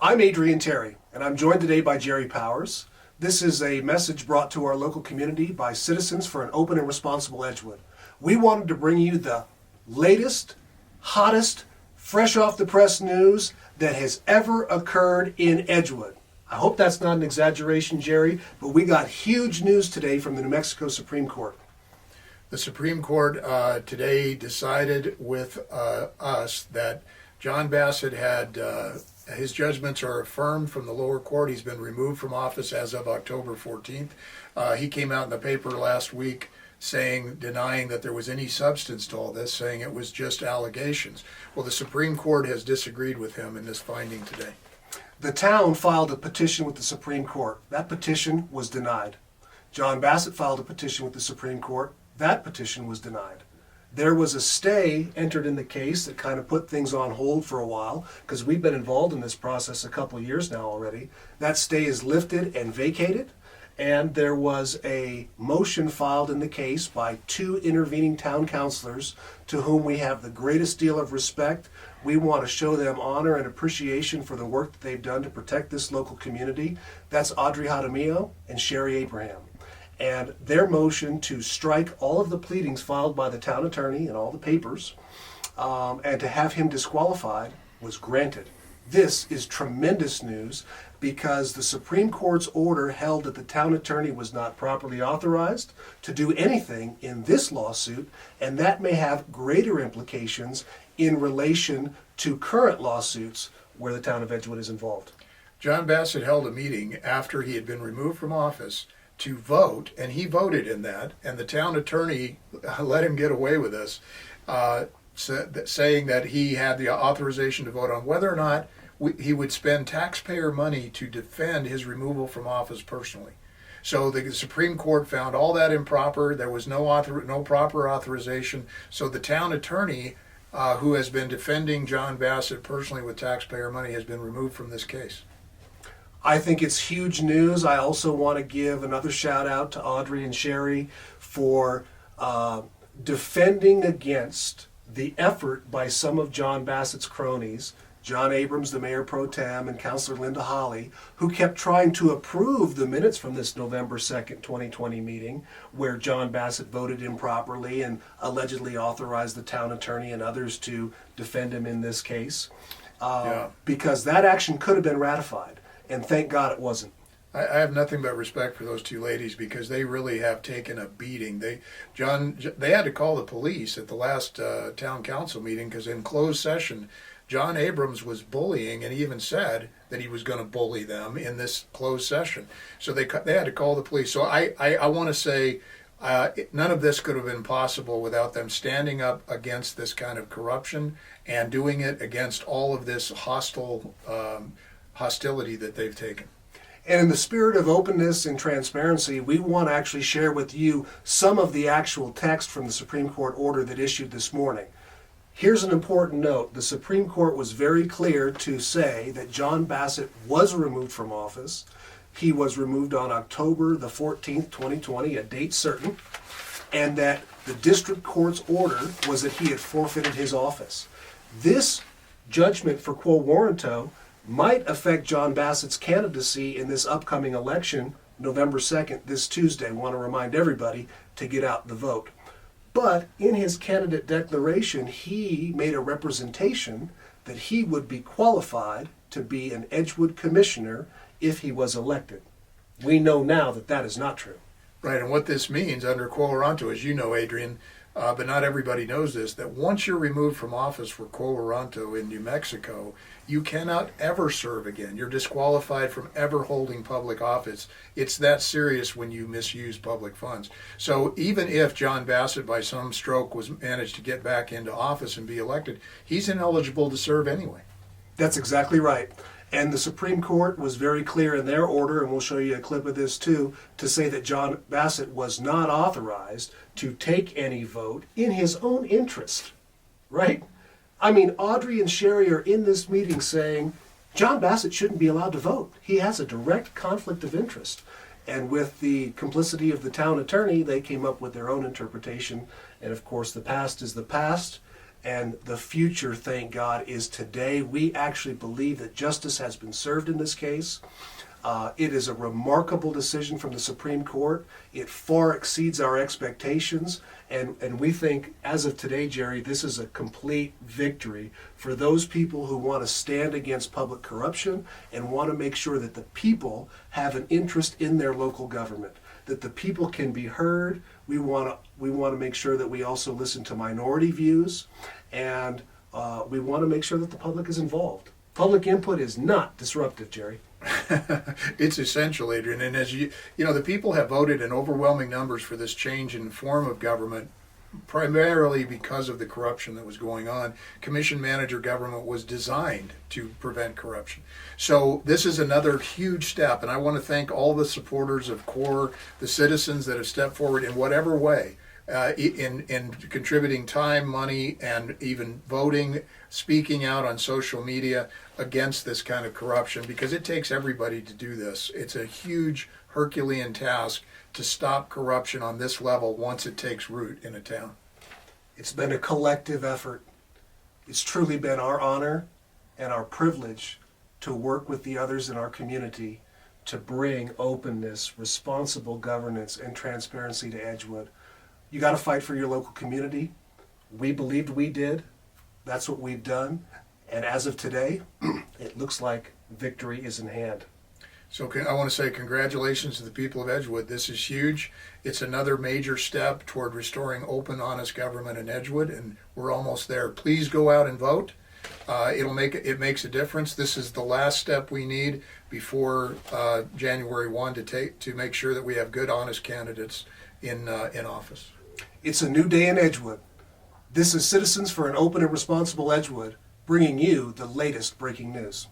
I'm Adrian Terry, and I'm joined today by Jerry Powers. This is a message brought to our local community by Citizens for an Open and Responsible Edgewood. We wanted to bring you the latest, hottest, fresh off the press news that has ever occurred in Edgewood. I hope that's not an exaggeration, Jerry, but we got huge news today from the New Mexico Supreme Court. The Supreme Court today decided with us that John Bassett had, his judgments are affirmed from the lower court. He's been removed from office as of October 14th. He came out in the paper last week denying that there was any substance to all this, saying it was just allegations. Well, the Supreme Court has disagreed with him in this finding today. The town filed a petition with the Supreme Court. That petition was denied. John Bassett filed a petition with the Supreme Court. That petition was denied. There was a stay entered in the case that kind of put things on hold for a while because we've been involved in this process a couple of years now already. That stay is lifted and vacated, and there was a motion filed in the case by two intervening town councilors to whom we have the greatest deal of respect. We want to show them honor and appreciation for the work that they've done to protect this local community. That's Audrey Jaramillo and Sherry Abraham. And their motion to strike all of the pleadings filed by the town attorney and all the papers and to have him disqualified was granted. This is tremendous news because the Supreme Court's order held that the town attorney was not properly authorized to do anything in this lawsuit, and that may have greater implications in relation to current lawsuits where the town of Edgewood is involved. John Bassett held a meeting after he had been removed from office to vote, and he voted in that, and the town attorney let him get away with this, saying that he had the authorization to vote on whether or not he would spend taxpayer money to defend his removal from office personally. So the Supreme Court found all that improper. There was no proper authorization. So the town attorney, who has been defending John Bassett personally with taxpayer money, has been removed from this case. I think it's huge news. I also want to give another shout out to Audrey and Sherry for defending against the effort by some of John Bassett's cronies, John Abrams, the mayor pro tem, and Councilor Linda Holly, who kept trying to approve the minutes from this November 2nd, 2020 meeting where John Bassett voted improperly and allegedly authorized the town attorney and others to defend him in this case. Because that action could have been ratified. And thank God it wasn't. I have nothing but respect for those two ladies because they really have taken a beating. They had to call the police at the last town council meeting because in closed session, John Abrams was bullying, and he even said that he was going to bully them in this closed session. So they had to call the police. So I want to say none of this could have been possible without them standing up against this kind of corruption and doing it against all of this hostility that they've taken. And in the spirit of openness and transparency, we want to actually share with you some of the actual text from the Supreme Court order that issued this morning. Here's an important note. The Supreme Court was very clear to say that John Bassett was removed from office. He was removed on October the 14th, 2020, a date certain, and that the district court's order was that he had forfeited his office. This judgment for quo warranto might affect John Bassett's candidacy in this upcoming election, November 2nd, this Tuesday. I want to remind everybody to get out the vote. But in his candidate declaration, he made a representation that he would be qualified to be an Edgewood commissioner if he was elected. We know now that that is not true. Right, and what this means under quo warranto, as you know, Adrian, but not everybody knows this, that once you're removed from office for quo warranto in New Mexico, you cannot ever serve again. You're disqualified from ever holding public office. It's that serious when you misuse public funds. So even if John Bassett, by some stroke, was managed to get back into office and be elected, he's ineligible to serve anyway. That's exactly right. And the Supreme Court was very clear in their order, and we'll show you a clip of this too, to say that John Bassett was not authorized to take any vote in his own interest, right? I mean, Audrey and Sherry are in this meeting saying John Bassett shouldn't be allowed to vote. He has a direct conflict of interest. And with the complicity of the town attorney, they came up with their own interpretation. And of course, the past is the past. And the future, thank God, is today. We actually believe that justice has been served in this case. It is a remarkable decision from the Supreme Court. It far exceeds our expectations. And we think, as of today, Jerry, this is a complete victory for those people who want to stand against public corruption and want to make sure that the people have an interest in their local government, that the people can be heard. We want to make sure that we also listen to minority views, and we want to make sure that the public is involved. Public input is not disruptive, Jerry. It's essential, Adrian. And as you know, the people have voted in overwhelming numbers for this change in form of government, primarily because of the corruption that was going on. Commission manager government was designed to prevent corruption. So this is another huge step, and I want to thank all the supporters of CORE, the citizens that have stepped forward in whatever way, in contributing time, money, and even voting, speaking out on social media against this kind of corruption, because it takes everybody to do this. It's a huge Herculean task to stop corruption on this level once it takes root in a town. It's been a collective effort. It's truly been our honor and our privilege to work with the others in our community to bring openness, responsible governance, and transparency to Edgewood. You got to fight for your local community. We believed we did. That's what we've done. And as of today, it looks like victory is in hand. So I want to say congratulations to the people of Edgewood. This is huge. It's another major step toward restoring open, honest government in Edgewood, and we're almost there. Please go out and vote. It makes a difference. This is the last step we need before January 1 to make sure that we have good, honest candidates in office. It's a new day in Edgewood. This is Citizens for an Open and Responsible Edgewood, bringing you the latest breaking news.